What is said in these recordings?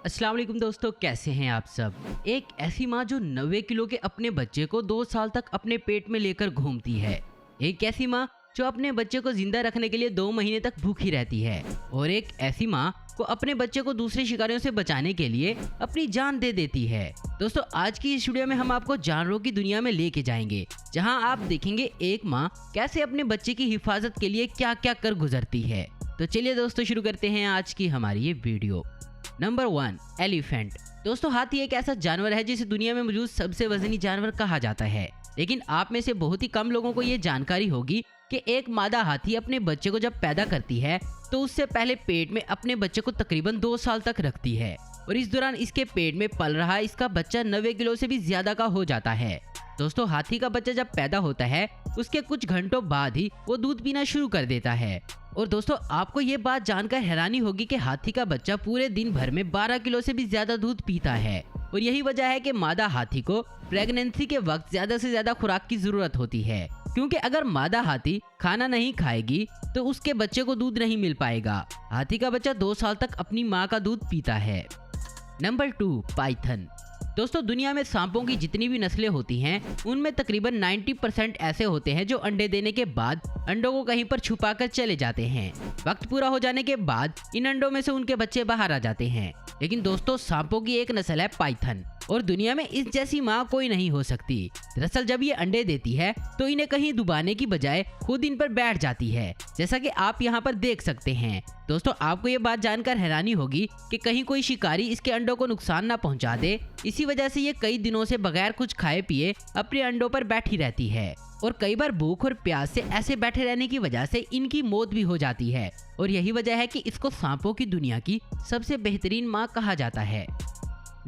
अस्सलाम वालेकुम दोस्तों, कैसे हैं आप सब। एक ऐसी माँ जो 90 किलो के अपने बच्चे को 2 साल तक अपने पेट में लेकर घूमती है। एक ऐसी माँ जो अपने बच्चे को जिंदा रखने के लिए 2 महीने तक भूखी रहती है। और एक ऐसी माँ को अपने बच्चे को दूसरे शिकारियों से बचाने के लिए अपनी जान दे देती है। दोस्तों, आज की इस वीडियो में हम आपको जानवरों की दुनिया में लेके जाएंगे, जहाँ आप देखेंगे एक माँ कैसे अपने बच्चे की हिफाजत के लिए क्या क्या कर गुजरती है। तो चलिए दोस्तों, शुरू करते हैं आज की हमारी ये वीडियो। Number 1, elephant. दोस्तों, हाथी एक ऐसा जानवर है जिसे दुनिया में मौजूद सबसे वजनी जानवर कहा जाता है। लेकिन आप में से बहुत ही कम लोगों को ये जानकारी होगी कि एक मादा हाथी अपने बच्चे को जब पैदा करती है तो उससे पहले पेट में अपने बच्चे को तकरीबन 2 साल तक रखती है। और इस दौरान इसके पेट में पल रहा इसका बच्चा 90 किलो से भी ज्यादा का हो जाता है। दोस्तों, हाथी का बच्चा जब पैदा होता है उसके कुछ घंटों बाद ही वो दूध पीना शुरू कर देता है। और दोस्तों, आपको ये बात जानकर हैरानी होगी कि हाथी का बच्चा पूरे दिन भर में 12 किलो से भी ज्यादा दूध पीता है। और यही वजह है कि मादा हाथी को प्रेगनेंसी के वक्त ज्यादा से ज्यादा खुराक की जरूरत होती है, क्योंकि अगर मादा हाथी खाना नहीं खाएगी तो उसके बच्चे को दूध नहीं मिल पाएगा। हाथी का बच्चा 2 साल तक अपनी माँ का दूध पीता है। Number 2, Python. दोस्तों, दुनिया में सांपों की जितनी भी नस्लें होती हैं उनमें तकरीबन 90% ऐसे होते हैं जो अंडे देने के बाद अंडों को कहीं पर छुपाकर चले जाते हैं। वक्त पूरा हो जाने के बाद इन अंडों में से उनके बच्चे बाहर आ जाते हैं। लेकिन दोस्तों, सांपों की एक नस्ल है पाइथन, और दुनिया में इस जैसी माँ कोई नहीं हो सकती। दरअसल जब ये अंडे देती है तो इन्हें कहीं डुबाने की बजाय खुद इन पर बैठ जाती है, जैसा कि आप यहाँ पर देख सकते हैं। दोस्तों, आपको ये बात जानकर हैरानी होगी कि कहीं कोई शिकारी इसके अंडों को नुकसान ना पहुँचा दे। इसी वजह से ये कई दिनों से बगैर कुछ खाए पिए अपने अंडों पर बैठी रहती है। और कई बार भूख और प्यास से ऐसे बैठे रहने की वजह से इनकी मौत भी हो जाती है। और यही वजह है कि इसको सांपों की दुनिया की सबसे बेहतरीन माँ कहा जाता है।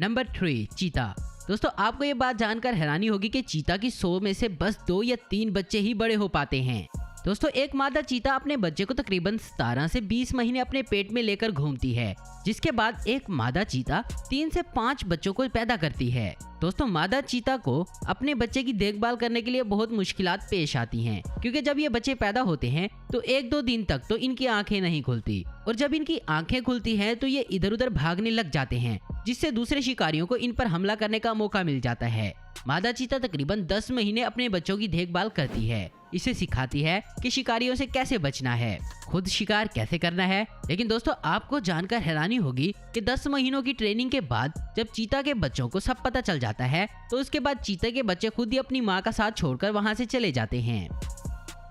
नंबर 3, चीता। दोस्तों, आपको ये बात जानकर हैरानी होगी कि चीता की 100 में से बस 2 या 3 बच्चे ही बड़े हो पाते हैं। दोस्तों, एक मादा चीता अपने बच्चे को तकरीबन 17 से 20 महीने अपने पेट में लेकर घूमती है, जिसके बाद एक मादा चीता 3 से 5 बच्चों को पैदा करती है। दोस्तों, मादा चीता को अपने बच्चे की देखभाल करने के लिए बहुत मुश्किलात पेश आती हैं, क्योंकि जब ये बच्चे पैदा होते हैं तो 1-2 दिन तक तो इनकी आंखें नहीं खुलती, और जब इनकी आंखें खुलती हैं तो ये इधर उधर भागने लग जाते हैं, जिससे दूसरे शिकारियों को इन पर हमला करने का मौका मिल जाता है। मादा चीता तकरीबन 10 महीने अपने बच्चों की देखभाल करती है, इसे सिखाती है कि शिकारियों से कैसे बचना है, खुद शिकार कैसे करना है। लेकिन दोस्तों, आपको जानकर हैरानी होगी कि 10 महीनों की ट्रेनिंग के बाद जब चीता के बच्चों को सब पता चल जाता है तो उसके बाद चीता के बच्चे खुद ही अपनी माँ का साथ छोड़कर वहाँ से चले जाते हैं।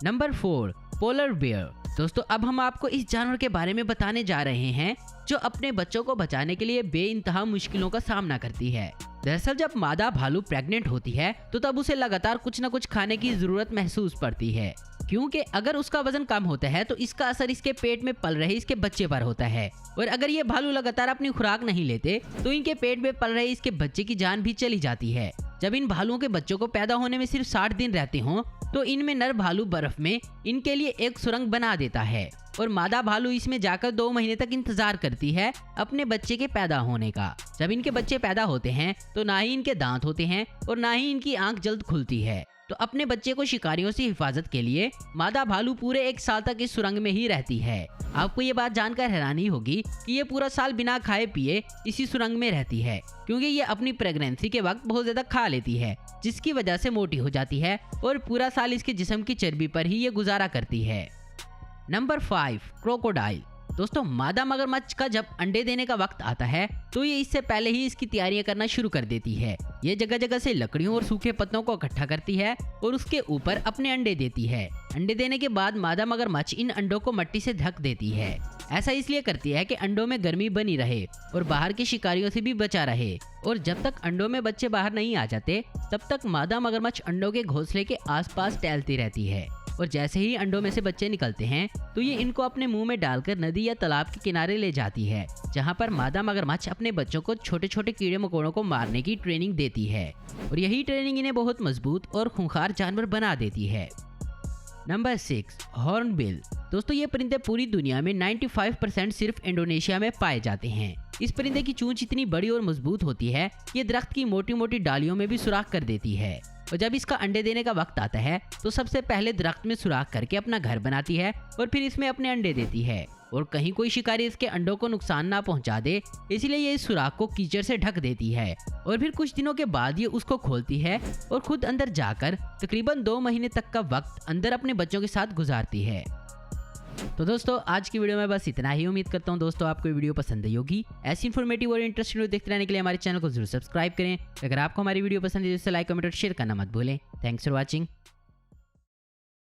Number 4, polar bear. दोस्तों, अब हम आपको इस जानवर के बारे में बताने जा रहे हैं जो अपने बच्चों को बचाने के लिए बेइंतहा मुश्किलों का सामना करती है। दरअसल जब मादा भालू प्रेग्नेंट होती है तो तब उसे लगातार कुछ न कुछ खाने की जरूरत महसूस पड़ती है, क्योंकि अगर उसका वजन कम होता है तो इसका असर इसके पेट में पल रहे इसके बच्चे पर होता है। और अगर ये भालू लगातार अपनी खुराक नहीं लेते तो इनके पेट में पल रहे इसके बच्चे की जान भी चली जाती है। जब इन भालुओं के बच्चों को पैदा होने में सिर्फ 60 दिन रहते हों तो इनमें नर भालू बर्फ में इनके लिए एक सुरंग बना देता है, और मादा भालू इसमें जाकर 2 महीने तक इंतजार करती है अपने बच्चे के पैदा होने का। जब इनके बच्चे पैदा होते हैं तो ना ही इनके दांत होते हैं और ना ही इनकी आंख जल्द खुलती है। तो अपने बच्चे को शिकारियों से हिफाजत के लिए मादा भालू पूरे 1 साल तक इस सुरंग में ही रहती है। आपको ये बात जानकर हैरानी होगी कि ये पूरा साल बिना खाए पिए इसी सुरंग में रहती है, क्योंकि ये अपनी प्रेगनेंसी के वक्त बहुत ज्यादा खा लेती है, जिसकी वजह से मोटी हो जाती है और पूरा साल इसके जिस्म की चर्बी पर ही ये गुजारा करती है। Number 5, crocodile. दोस्तों, मादा मगरमच्छ का जब अंडे देने का वक्त आता है तो ये इससे पहले ही इसकी तैयारियां करना शुरू कर देती है। ये जगह जगह से लकड़ियों और सूखे पत्तों को इकट्ठा करती है और उसके ऊपर अपने अंडे देती है। अंडे देने के बाद मादा मगरमच्छ इन अंडों को मिट्टी से ढक देती है। ऐसा इसलिए करती है कि अंडों में गर्मी बनी रहे और बाहर के शिकारियों से भी बचा रहे। और जब तक अंडों में बच्चे बाहर नहीं आ जाते तब तक मादा मगरमच्छ अंडों के घोंसले के आसपास टहलती रहती है। और जैसे ही अंडों में से बच्चे निकलते हैं तो ये इनको अपने मुंह में डालकर नदी या तालाब के किनारे ले जाती है, जहां पर मादा मगरमच्छ अपने बच्चों को छोटे छोटे कीड़े मकोड़ों को मारने की ट्रेनिंग देती है। और यही ट्रेनिंग इन्हें बहुत मजबूत और खूंखार जानवर बना देती है। Number 6, hornbill. दोस्तों, ये परिंदे पूरी दुनिया में 95% सिर्फ इंडोनेशिया में पाए जाते हैं। इस परिंदे की चोंच इतनी बड़ी और मजबूत होती है कि ये दरख्त की मोटी मोटी डालियों में भी सुराख कर देती है। और जब इसका अंडे देने का वक्त आता है तो सबसे पहले दरख्त में सुराख करके अपना घर बनाती है और फिर इसमें अपने अंडे देती है। और कहीं कोई शिकारी इसके अंडों को नुकसान ना पहुंचा दे, इसलिए ये इस सुराख को कीचड़ से ढक देती है और फिर कुछ दिनों के बाद ये उसको खोलती है और खुद अंदर जाकर तकरीबन 2 महीने तक का वक्त अंदर अपने बच्चों के साथ गुजारती है। तो दोस्तों आज की वीडियो में बस इतना ही। उम्मीद करता हूँ दोस्तों आपको वीडियो पसंद आई होगी। ऐसी इन्फॉर्मेटिव और इंटरेस्टिंग वीडियो देखते रहने के लिए हमारे चैनल को जरूर सब्सक्राइब करें। अगर आपको हमारी वीडियो पसंद है तो इसे लाइक, कमेंट और शेयर करना मत भूलें। Thanks for watching.